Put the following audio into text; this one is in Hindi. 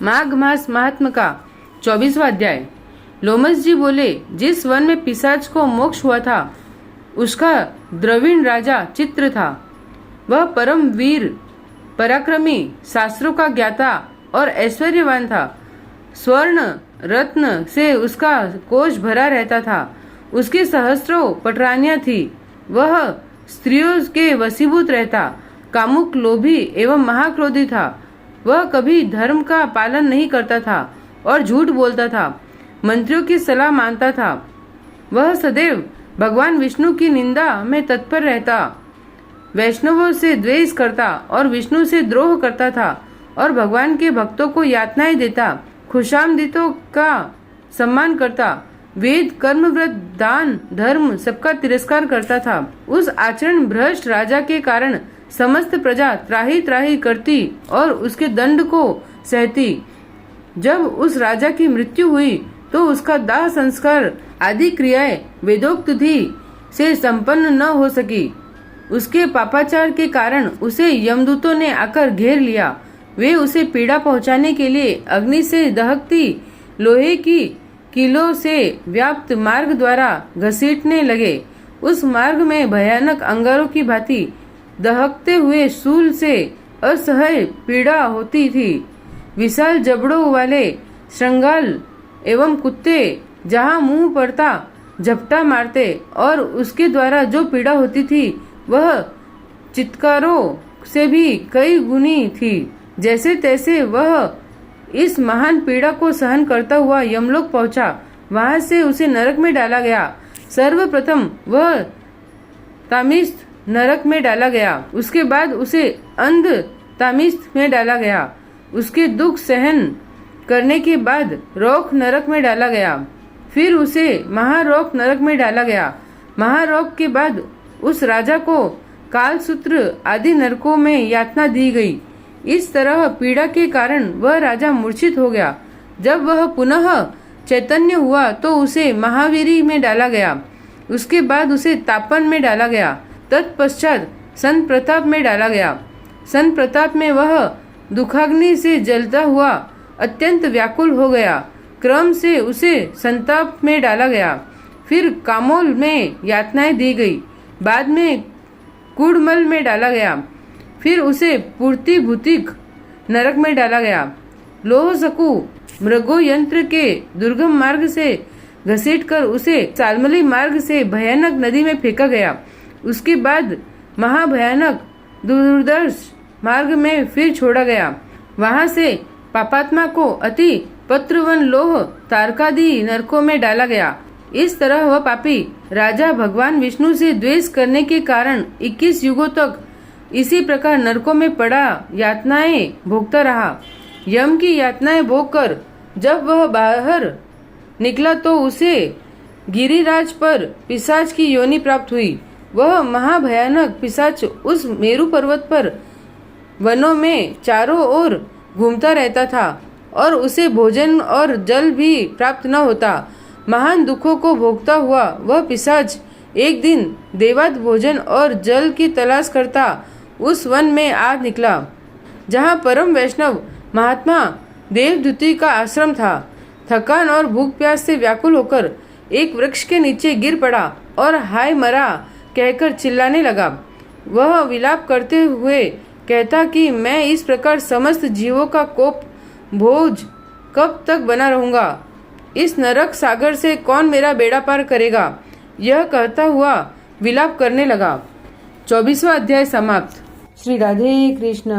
माघ मास महात्म का 24वां अध्याय। लोमस जी बोले, जिस वन में पिशाच को मोक्ष हुआ था उसका द्रविण राजा चित्र था। वह परम वीर पराक्रमी, शास्त्रों का ज्ञाता और ऐश्वर्यवान था। स्वर्ण रत्न से उसका कोष भरा रहता था। उसकी सहस्त्रों पटरानियां थी। वह स्त्रियों के वशीभूत रहता, कामुक, लोभी एवं महाक्रोधी था। वह कभी धर्म का पालन नहीं करता था और झूठ बोलता था। मंत्रियों की सलाह मानता था। वह सदैव भगवान विष्णु की निंदा में तत्पर रहता, वैष्णवों से द्वेष करता और विष्णु से द्रोह करता था और भगवान के भक्तों को यातनाएं देता, खुशामदीदों का सम्मान करता, वेद, कर्म, व्रत, दान, धर्म सबका तिरस्कार करता था। उस आचरण भ्रष्ट राजा के कारण समस्त प्रजा त्राही त्राही करती और उसके दंड को सहती। जब उस राजा की मृत्यु हुई तो उसका दाह संस्कार आदि क्रियाएं वेदोक्त विधि से संपन्न न हो सकी। उसके पापाचार के कारण उसे यमदूतों ने आकर घेर लिया। वे उसे पीड़ा पहुंचाने के लिए अग्नि से दहकती लोहे की कीलों से व्याप्त मार्ग द्वारा घसीटने लगे। उस मार्ग में भयानक अंगारों की भांति दहकते हुए शूल से असह्य पीड़ा होती थी। विशाल जबड़ों वाले श्रृंगाल एवं कुत्ते जहाँ मुंह पड़ता झपटा मारते और उसके द्वारा जो पीड़ा होती थी वह चित्कारों से भी कई गुनी थी। जैसे तैसे वह इस महान पीड़ा को सहन करता हुआ यमलोक पहुंचा। वहां से उसे नरक में डाला गया। सर्वप्रथम वह तामिस्थ नरक में डाला गया, उसके बाद उसे अंध तामिस्थ में डाला गया। उसके दुख सहन करने के बाद रौख नरक में डाला गया। फिर उसे महारौख नरक में डाला गया। महारौख के बाद उस राजा को कालसूत्र आदि नरकों में यातना दी गई। इस तरह पीड़ा के कारण वह राजा मूर्छित हो गया। जब वह पुनः चैतन्य हुआ तो उसे महावीरी में डाला गया। उसके बाद उसे तापन में डाला गया। तत्पश्चात सन प्रताप में डाला गया। सन प्रताप में वह दुखाग्नि से जलता हुआ अत्यंत व्याकुल हो गया। क्रम से उसे संताप में डाला गया। फिर कामोल में यातनाएं दी गई। बाद में कुड़मल में डाला गया। फिर उसे पूर्ति भूतिक नरक में डाला गया। लोह सकु मृगो यंत्र के दुर्गम मार्ग से घसीटकर उसे सालमली मार्ग से भयानक नदी में फेंका गया। उसके बाद महाभयानक दुर्दर्श मार्ग में फिर छोड़ा गया। वहां से पापात्मा को अति पत्रवन लोह तारकादि नरकों में डाला गया। इस तरह वह पापी राजा भगवान विष्णु से द्वेष करने के कारण 21 युगों तक इसी प्रकार नरकों में पड़ा यातनाएं भोगता रहा। यम की यातनाएं भोगकर जब वह बाहर निकला तो उसे गिरिराज पर पिशाच की योनि प्राप्त हुई। वह महाभयानक पिशाच उस मेरु पर्वत पर वनों में चारों ओर घूमता रहता था और उसे भोजन और जल भी प्राप्त न होता। महान दुखों को भोगता हुआ वह पिशाच एक दिन देवात भोजन और जल की तलाश करता उस वन में आ निकला जहाँ परम वैष्णव महात्मा देवदूती का आश्रम था। थकान और भूख प्यास से व्याकुल होकर एक वृक्ष के नीचे गिर पड़ा और हाय मरा कहकर चिल्लाने लगा। वह विलाप करते हुए कहता कि मैं इस प्रकार समस्त जीवों का कोप भोज कब तक बना रहूंगा। इस नरक सागर से कौन मेरा बेड़ा पार करेगा। यह कहता हुआ विलाप करने लगा। 24वां अध्याय समाप्त। श्री राधे कृष्ण।